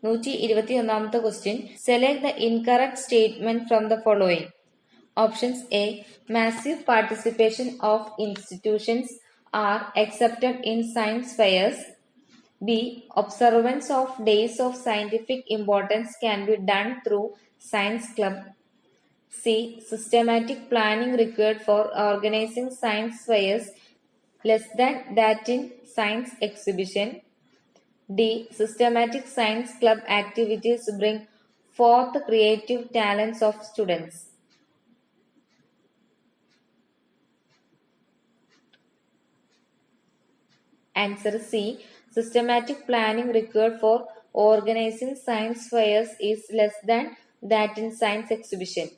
121ാമത്തെ question. Select the incorrect statement from the following. Options A. Massive participation of institutions are accepted in science fairs. B. Observance of days of scientific importance can be done through science club. C. Systematic planning required for organizing science fairs less than that in science exhibition. D. Systematic science club activities bring forth creative talents of students. Answer C. Systematic planning required for organizing science fairs is less than that in science exhibition.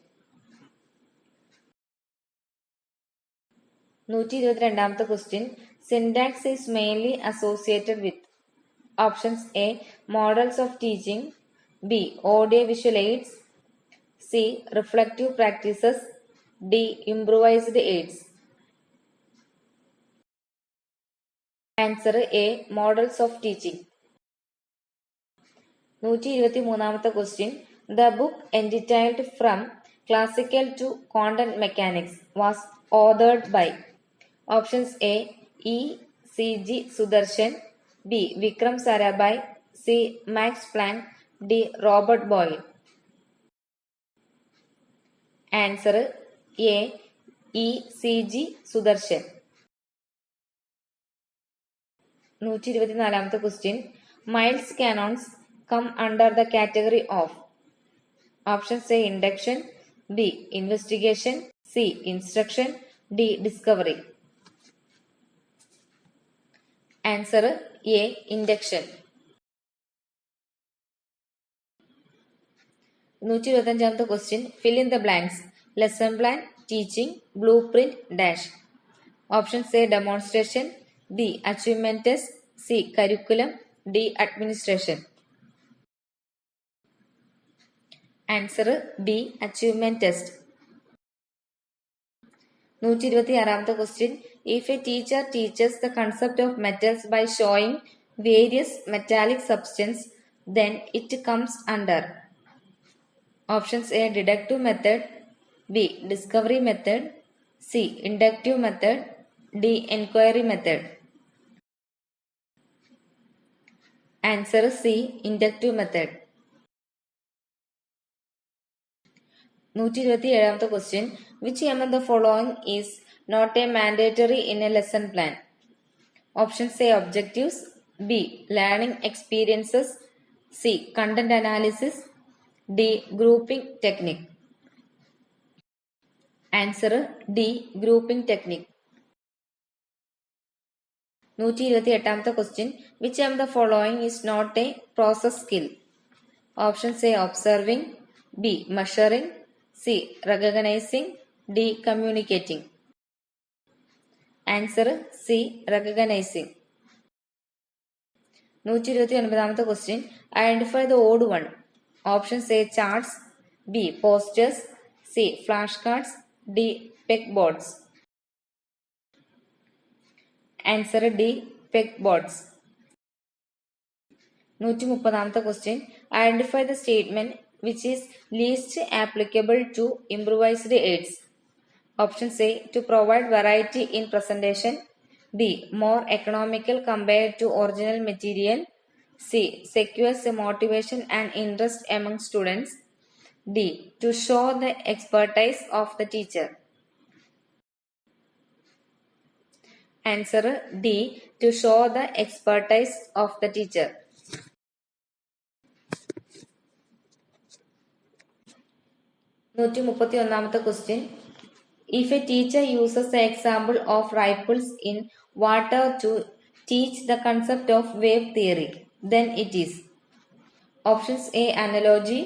122ാമത്തെ question. Syntax is mainly associated with. Options A. Models of teaching. B. Audio-visual aids. C. Reflective practices. D. Improvised aids. Answer A. Models of teaching. 123ാമത്തെ question. The book entitled From Classical to Content Mechanics was authored by. Options A. E. C. G. Sudarshan. B. Vikram Sarabhai. C. Max Planck. D. Robert Boyle. Answer A. E. C. G. Sudarshan. 124ാമത്തെ question. Miles canons come under the category of. Options A. Induction. B. Investigation. C. Instruction. D. Discovery. Answer A. Induction. 125ാമത്തെ question. Fill in the blanks. Lesson plan, teaching, blueprint, dash. Options A. Demonstration. B. Achievement test. C. Curriculum. D. Administration. Answer B. Achievement test. 126ാമത്തെ question. If a teacher teaches the concept of metals by showing various metallic substance, then it comes under. Options A. Deductive method. B. Discovery method. C. Inductive method. D. Enquiry method. Answer C. Inductive method. 127ാമത്തെ question. Which among the following is not a mandatory in a lesson plan? Options A. Objectives. B. Learning experiences. C. Content analysis. D. Grouping technique. Answer D. Grouping technique. 128ാമത്തെ question. Which among the following is not a process skill? Options A. Observing. B. Measuring. C. Recognizing. D. Communicating. Answer C. Recognizing. 129ാമത്തെ question. Identify the odd one. Options A. Charts. B. Posters. C. Flashcards. D. Pegboards. Answer D. Pegboards. 130ാമത്തെ question. Identify the statement which is least applicable to improvised aids. Options A. To provide variety in presentation. B. More economical compared to original material. C. Secures motivation and interest among students. D. To show the expertise of the teacher. Answer D. To show the expertise of the teacher. 131ാമത്തെ question. If a teacher uses the example of ripples in water to teach the concept of wave theory, then it is. Options A. Analogy.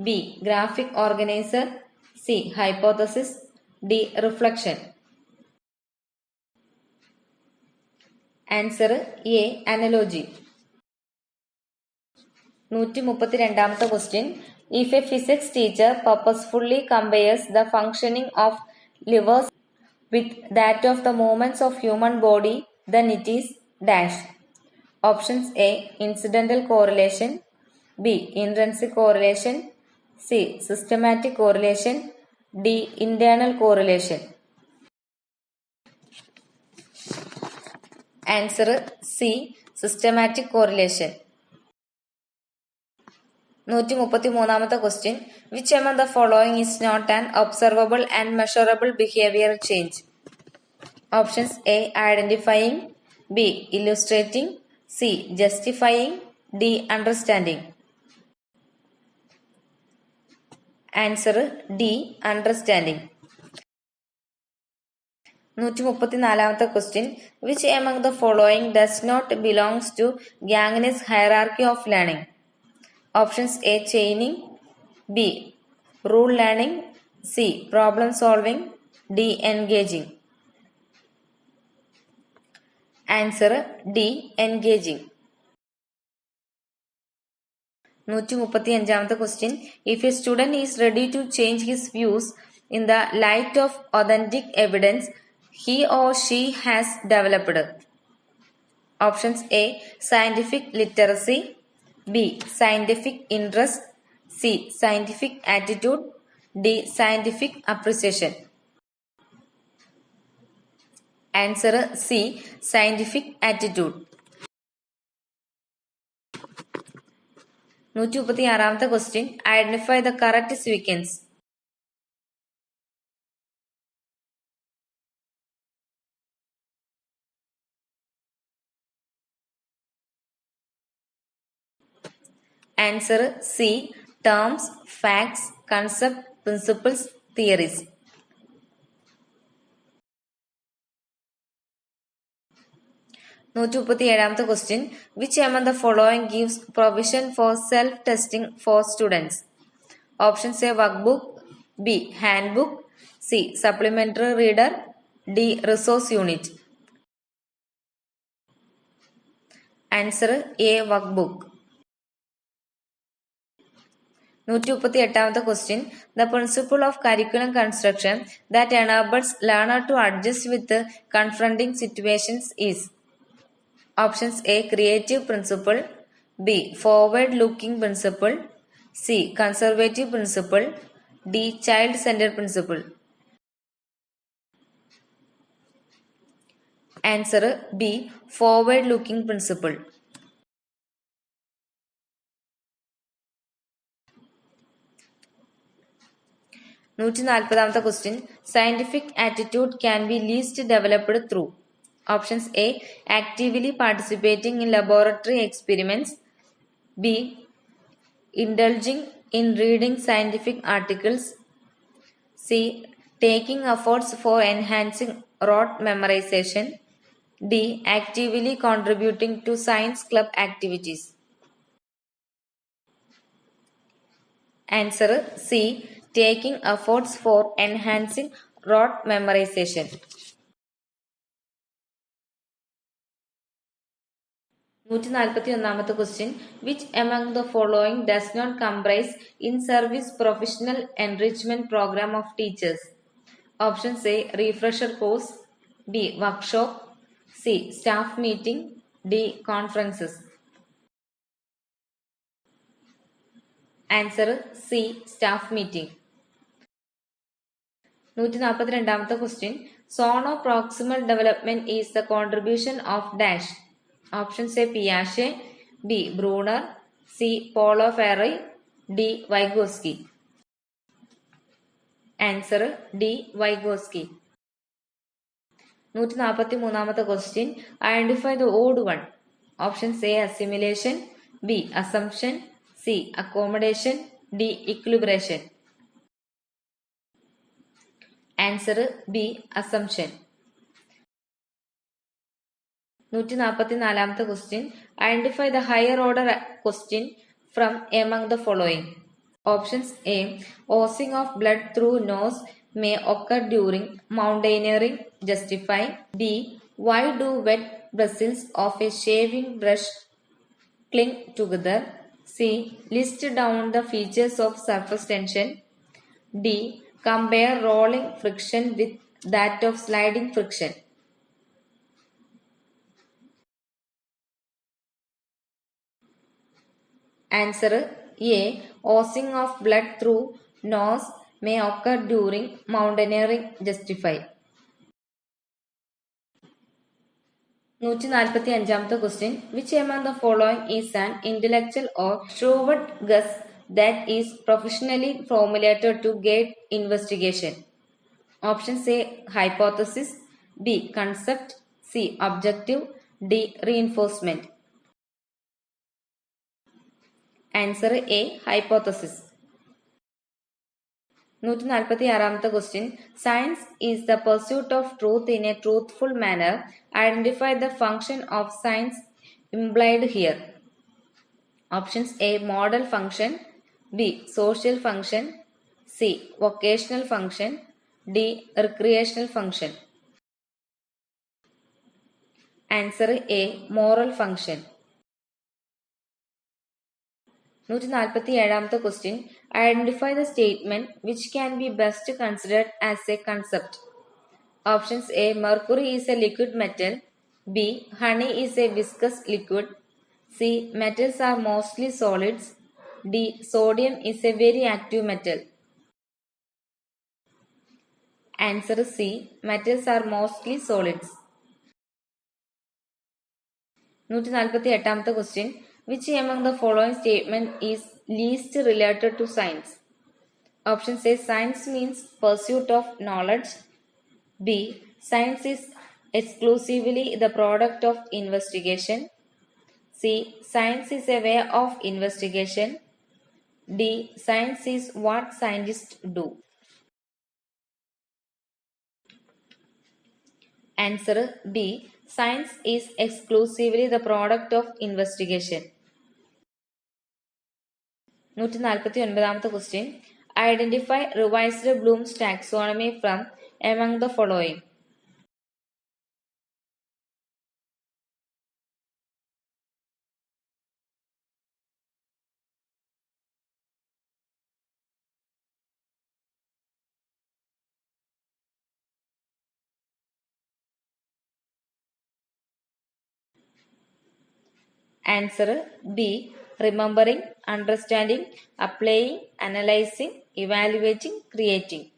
B. Graphic organizer. C. Hypothesis. D. Reflection. Answer A. Analogy. 132ാമത്തെ question. If a physics teacher purposefully compares the functioning of livers with that of the movements of human body, then it is dash. Options A. Incidental correlation. B. Intrinsic correlation. C. Systematic correlation. D. Internal correlation. Answer C. Systematic correlation. 133th question. Which among the following is not an observable and measurable behavioral change? Options A. Identifying. B. Illustrating. C. Justifying. D. Understanding. Answer D. Understanding. 134th question. Which among the following does not belongs to Gagne's hierarchy of learning? Options A. Chaining. B. Rule learning. C. Problem solving. D. Engaging. Answer D. Engaging. 135th question. If a student is ready to change his views in the light of authentic evidence he or she has developed. Options A. Scientific literacy. B. Scientific interest. C. Scientific attitude. D. Scientific appreciation. Answer C. Scientific attitude. 136th question. Identify the correct sequence. Answer C. Terms, facts, concept, principles, theories. 137th question. Which among the following gives provision for self-testing for students? Options A. Workbook. B. Handbook. C. Supplementary reader. D. Resource unit. Answer A. Workbook. 138th question. The principle of curriculum construction that enables learner to adjust with the confronting situations is. Options A. Creative principle. B. Forward-looking principle. C. Conservative principle. D. Child-centered principle. Answer B. Forward-looking principle. 140th question. Scientific attitude can be least developed through. Options A. Actively participating in laboratory experiments. B. Indulging in reading scientific articles. C. Taking efforts for enhancing rote memorization. D. Actively contributing to science club activities. Answer C. Taking efforts for enhancing rote memorization. 141th question. Which among the following does not comprise in-service professional enrichment program of teachers? Options A. Refresher course. B. Workshop. C. Staff meeting. D. Conferences. Answer C. Staff meeting. 142nd question. Zone of proximal development is the contribution of dash. Options A. Piaget. B. Brunner. C. Paulo Freire. D. Vygotsky. Answer D. Vygotsky. 143th question. Identify the odd one. Options A. Assimilation. B. Assumption. C. Accommodation. D. Equilibration. Answer B. Assumption. 144th question. Identify the higher order question from among the following. Options A. Oozing of blood through nose may occur during mountaineering. Justify. B. Why do wet bristles of a shaving brush cling together? C. List down the features of surface tension. D. Compare rolling friction with that of sliding friction. Answer A. Oozing of blood through nose may occur during mountaineering. Justify. 145th question. Which among the following is an intellectual or shrewd guess that is professionally formulated to guide investigation? Options A. Hypothesis. B. Concept. C. Objective. D. Reinforcement. Answer A. Hypothesis. 146th question. Science is the pursuit of truth in a truthful manner. Identify the function of science implied here. Options A. Model function. B. Social function. C. Vocational function. D. Recreational function. Answer A. Moral function. 147th question. Identify the statement which can be best considered as a concept. Options A. Mercury is a liquid metal. B. Honey is a viscous liquid. C. Metals are mostly solids. D. Sodium is a very active metal. Answer C. Metals are mostly solids. 148th question. Which among the following statement is least related to science? Options A. Science means pursuit of knowledge. B. Science is exclusively the product of investigation. C. Science is a way of investigation. D. Science is what scientists do. Answer B. Science is exclusively the product of investigation. 149th question. Identify revised Bloom's taxonomy from among the following. Answer B. Remembering, understanding, applying, analyzing, evaluating, creating.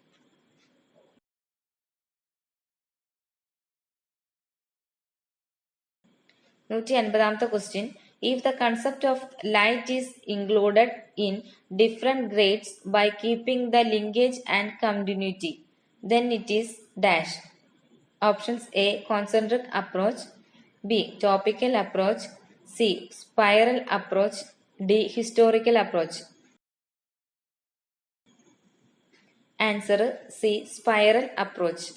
150th question. If the concept of light is included in different grades by keeping the linkage and continuity, then it is dash. Options A. Concentric approach. B. Topical approach. C. Spiral approach. D. Historical approach. Answer C. Spiral approach.